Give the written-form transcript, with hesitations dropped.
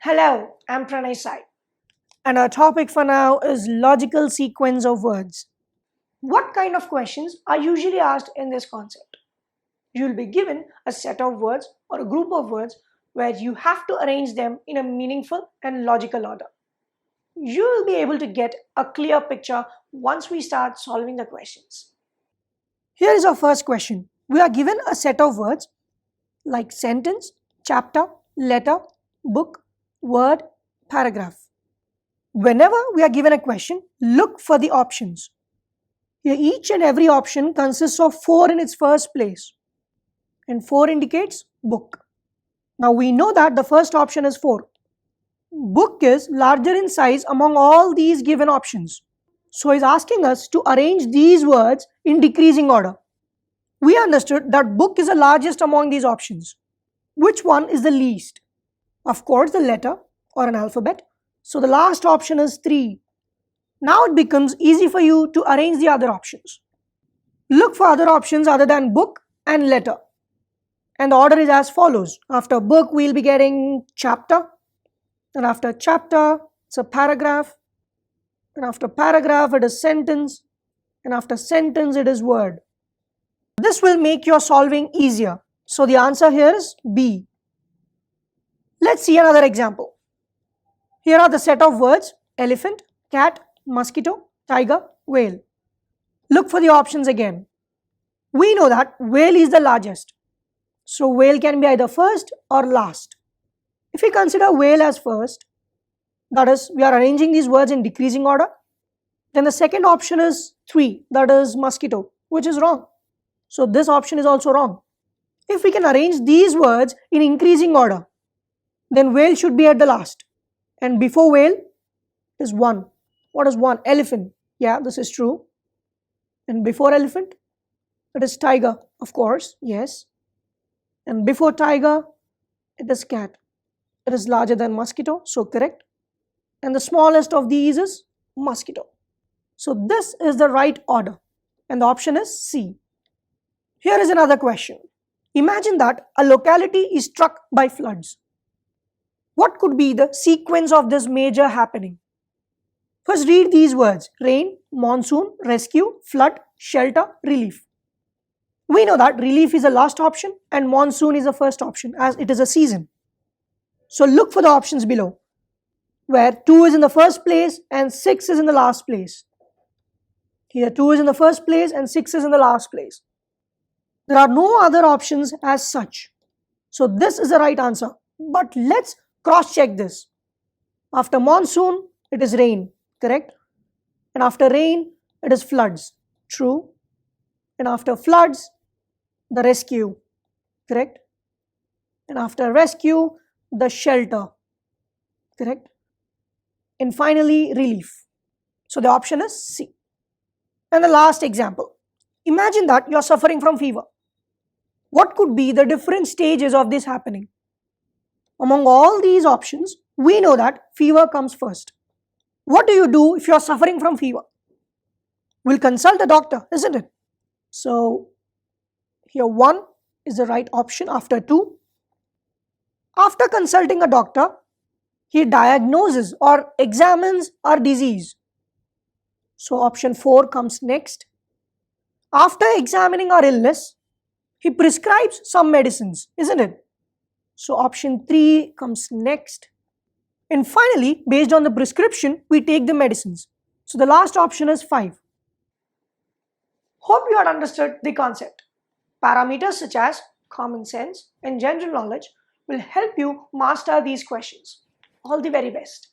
Hello, I'm Pranay Sai, and our topic for now is logical sequence of words. What kind of questions are usually asked in this concept? You'll be given a set of words or a group of words where you have to arrange them in a meaningful and logical order. You will be able to get a clear picture once we start solving the questions. Here is our first question. We are given a set of words like sentence, chapter, letter, book, word, paragraph. Whenever we are given a question, look for the options. Here each and every option consists of 4 in its first place, and 4 indicates book. Now we know that the first option is 4. Book is larger in size among all these given options. So he's asking us to arrange these words in decreasing order. We understood that book is the largest among these options. Which one is the least? Of course, the letter or an alphabet. So the last option is 3. Now it becomes easy for you to arrange the other options. Look for other options other than book and letter. And the order is as follows. After book, we'll be getting chapter. And after chapter, it's a paragraph. And after paragraph, it is sentence. And after sentence, it is word. This will make your solving easier. So the answer here is B. Let's see another example. Here are the set of words: elephant, cat, mosquito, tiger, whale. Look for the options again. We know that whale is the largest. So whale can be either first or last. If we consider whale as first, that is, we are arranging these words in decreasing order, then the second option is 3, that is mosquito, which is wrong. So this option is also wrong. If we can arrange these words in increasing order, then whale should be at the last. And before whale is 1. What is 1? Elephant. Yeah, this is true. And before elephant, it is tiger, of course, yes. And before tiger, it is cat. It is larger than mosquito, so correct. And the smallest of these is mosquito. So this is the right order. And the option is C. Here is another question. Imagine that a locality is struck by floods. What could be the sequence of this major happening? First read these words: rain, monsoon, rescue, flood, shelter, relief. We know that relief is the last option and monsoon is the first option as it is a season. So look for the options below, where 2 is in the first place and 6 is in the last place. Here 2 is in the first place and 6 is in the last place. There are no other options as such. So this is the right answer. But let's cross-check this. After monsoon, it is rain, correct? And after rain, it is floods, true. And after floods, the rescue, correct? And after rescue, the shelter, correct? And finally, relief. So the option is C. And the last example. Imagine that you are suffering from fever. What could be the different stages of this happening? Among all these options, we know that fever comes first. What do you do if you are suffering from fever? We'll consult a doctor, isn't it? So here 1 is the right option after 2. After consulting a doctor, he diagnoses or examines our disease. So option 4 comes next. After examining our illness, he prescribes some medicines, isn't it? So option 3 comes next. And finally, based on the prescription, we take the medicines. So the last option is 5. Hope you had understood the concept. Parameters such as common sense and general knowledge will help you master these questions. All the very best.